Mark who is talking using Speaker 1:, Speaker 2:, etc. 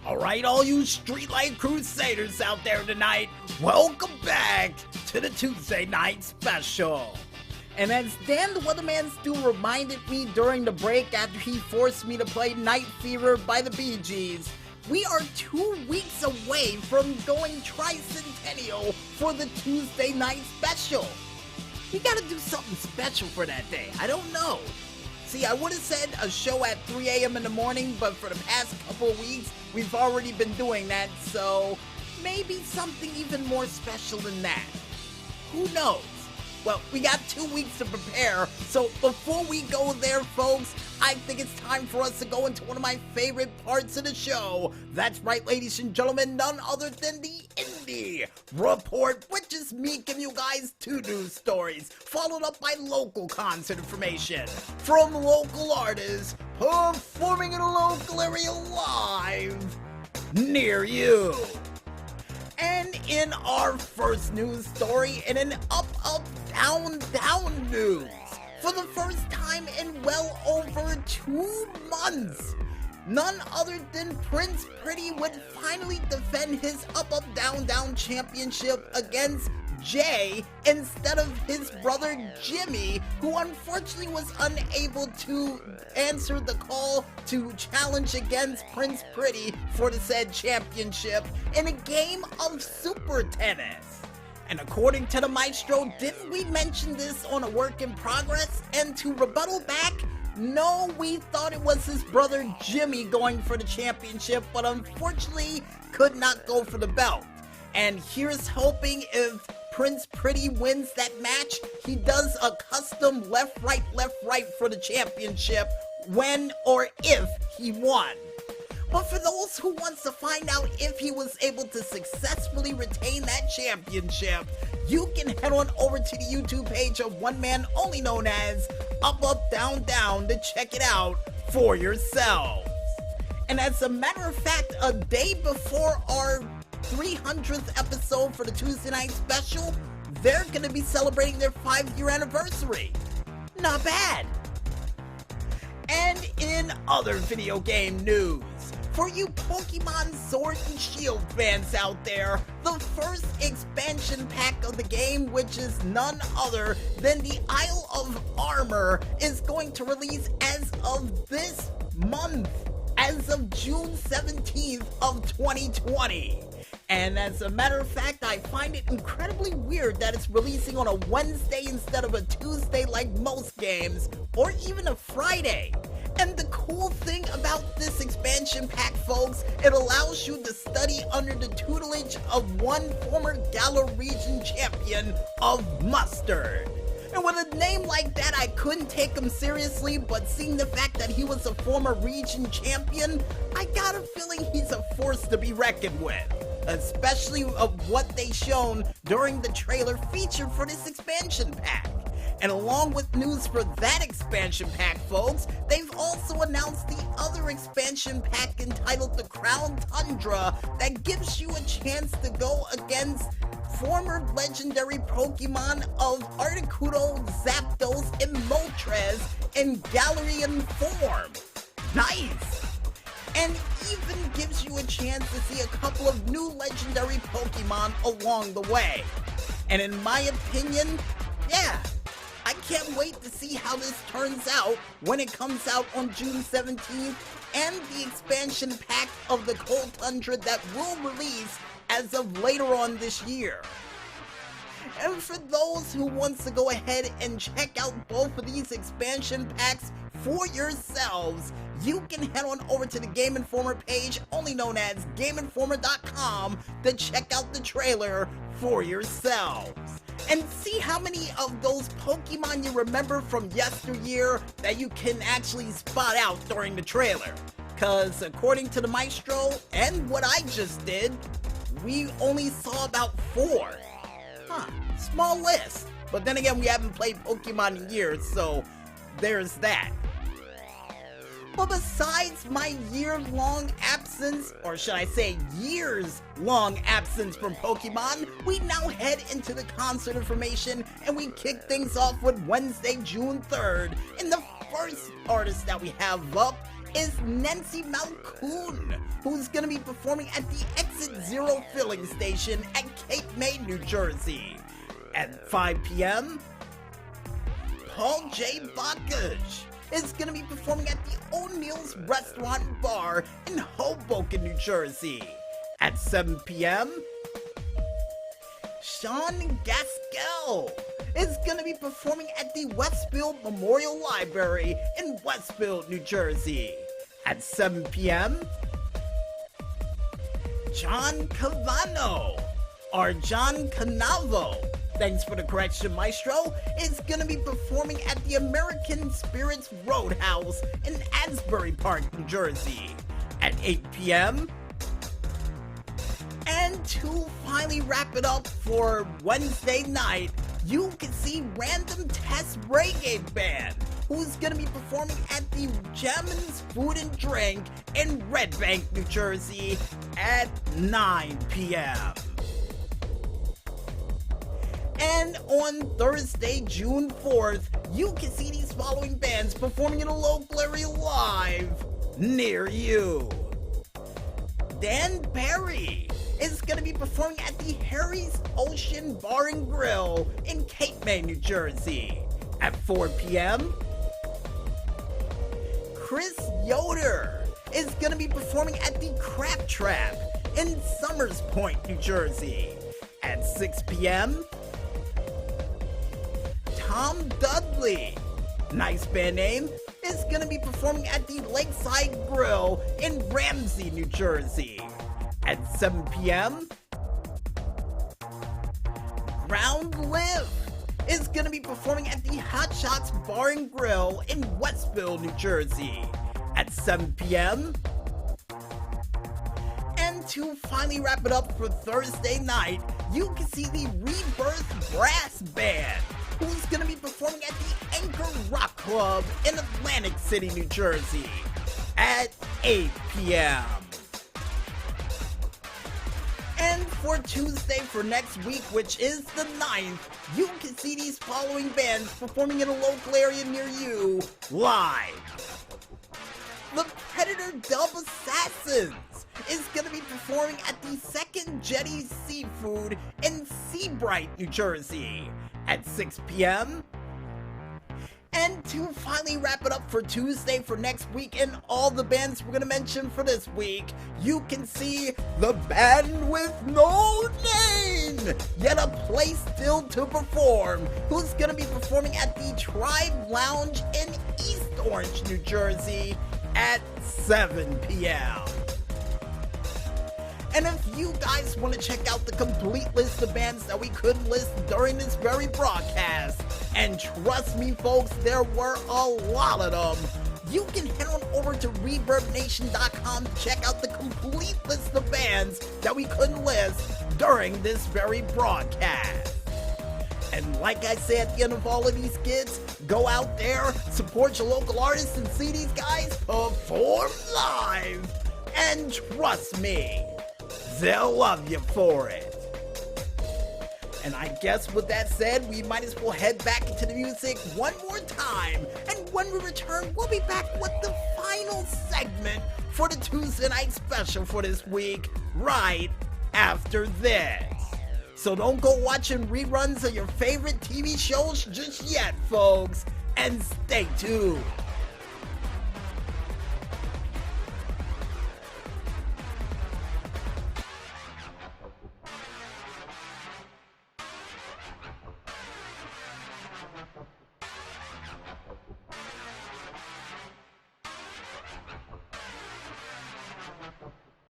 Speaker 1: Alright, all you streetlight crusaders out there tonight, welcome back to the Tuesday Night Special. And as Dan the Weatherman Stu reminded me during the break after he forced me to play Night Fever by the Bee Gees, we are 2 weeks away from going tricentennial for the Tuesday Night Special. We gotta do something special for that day, I don't know. See, I would have said a show at 3 a.m. in the morning, but for the past couple of weeks, we've already been doing that, so maybe something even more special than that. Who knows? Well, we got 2 weeks to prepare, so before we go there, folks, I think it's time for us to go into one of my favorite parts of the show. That's right, ladies and gentlemen, none other than the Indy Report, which is me giving you guys 2 news stories, followed up by local concert information from local artists performing in a local area live near you. And in our first news story, in an up, down news, for the first time in well over 2 months, none other than Prince Pretty would finally defend his up, down championship against Jay instead of his brother Jimmy, who unfortunately was unable to answer the call to challenge against Prince Pretty for the said championship in a game of super tennis. And according to the maestro, didn't we mention this on a work in progress? And to rebuttal back, no, we thought it was his brother Jimmy going for the championship, but unfortunately could not go for the belt. And here's hoping if Prince Pretty wins that match, he does a custom left, right for the championship when or if he won. But for those who wants to find out if he was able to successfully retain that championship, you can head on over to the YouTube page of one man only known as Up, Down to check it out for yourselves. And as a matter of fact, a day before our 300th episode for the Tuesday Night Special, they're going to be celebrating their 5-year anniversary. Not bad. And in other video game news, for you Pokemon Sword and Shield fans out there, the first expansion pack of the game, which is none other than the Isle of Armor, is going to release as of this month, as of June 17th of 2020. And as a matter of fact, I find it incredibly weird that it's releasing on a Wednesday instead of a Tuesday like most games, or even a Friday. And the cool thing about this expansion pack, folks, it allows you to study under the tutelage of one former Galar region champion of Mustard. And with a name like that, I couldn't take him seriously, but seeing the fact that he was a former region champion, I got a feeling he's a force to be reckoned with. Especially of what they shown during the trailer featured for this expansion pack. And along with news for that expansion pack, folks, they've also announced the other expansion pack entitled the Crown Tundra that gives you a chance to go against former legendary Pokemon of Articuno, Zapdos, and Moltres in Galarian form. Nice! And even gives you a chance to see a couple of new legendary Pokemon along the way. And in my opinion, yeah, I can't wait to see how this turns out when it comes out on June 17th and the expansion pack of the Cold Tundra that will release as of later on this year. And for those who wants to go ahead and check out both of these expansion packs for yourselves, you can head on over to the Game Informer page, only known as GameInformer.com, to check out the trailer for yourselves. And see how many of those Pokemon you remember from yesteryear that you can actually spot out during the trailer. Cause according to the maestro and what I just did, we only saw about 4. Small list. But then again, we haven't played Pokemon in years, so there's that. But besides my year-long absence, or should I say years-long absence from Pokemon, we now head into the concert information and we kick things off with Wednesday, June 3rd. And the first artist that we have up is Nancy Malkoon, who's going to be performing at the Exit Zero filling station at Cape May, New Jersey. At 5 p.m., Paul J. Bacchus is going to be performing at the O'Neill's Restaurant and Bar in Hoboken, New Jersey. At 7 p.m., Sean Gaskell is going to be performing at the Westfield Memorial Library in Westfield, New Jersey. At 7 p.m., John Cavano, or John Canavo, thanks for the correction, Maestro, is going to be performing at the American Spirits Roadhouse in Asbury Park, New Jersey. At 8 p.m., and to finally wrap it up for Wednesday night, you can see Random Test Reggae Band, who's going to be performing at the Gems Food and Drink in Red Bank, New Jersey at 9 p.m. And on Thursday, June 4th, you can see these following bands performing in a local area live near you. Dan Perry is going to be performing at the Harry's Ocean Bar and Grill in Cape May, New Jersey at 4 p.m. Chris Yoder is going to be performing at the Crab Trap in Somers Point, New Jersey at 6 p.m. Tom Dudley, nice band name, is going to be performing at the Lakeside Grill in Ramsey, New Jersey at 7 p.m. Ground Live is going to be performing at the Hot Shots Bar and Grill in Westville, New Jersey at 7 p.m. And to finally wrap it up for Thursday night, you can see the Rebirth Brass Band, who's going to be performing at the Anchor Rock Club in Atlantic City, New Jersey at 8 p.m. And for Tuesday for next week, which is the 9th, you can see these following bands performing in a local area near you live. The Predator Dub Assassins is going to be performing at the Second Jetty Seafood in Seabright, New Jersey at 6 p.m. And to finally wrap it up for Tuesday for next week and all the bands we're going to mention for this week, you can see the Band with No Name, yet a place still to perform, who's going to be performing at the Tribe Lounge in East Orange, New Jersey at 7 p.m. And if you guys want to check out the complete list of bands that we couldn't list during this very broadcast, and trust me folks, there were a lot of them, you can head on over to ReverbNation.com to check out the complete list of bands that we couldn't list during this very broadcast. And like I say at the end of all of these skits, go out there, support your local artists, and see these guys perform live. And trust me, they'll love you for it. And I guess with that said, we might as well head back into the music one more time. And when we return, we'll be back with the final segment for the Tuesday Night Special for this week, right after this. So don't go watching reruns of your favorite TV shows just yet, folks. And stay tuned.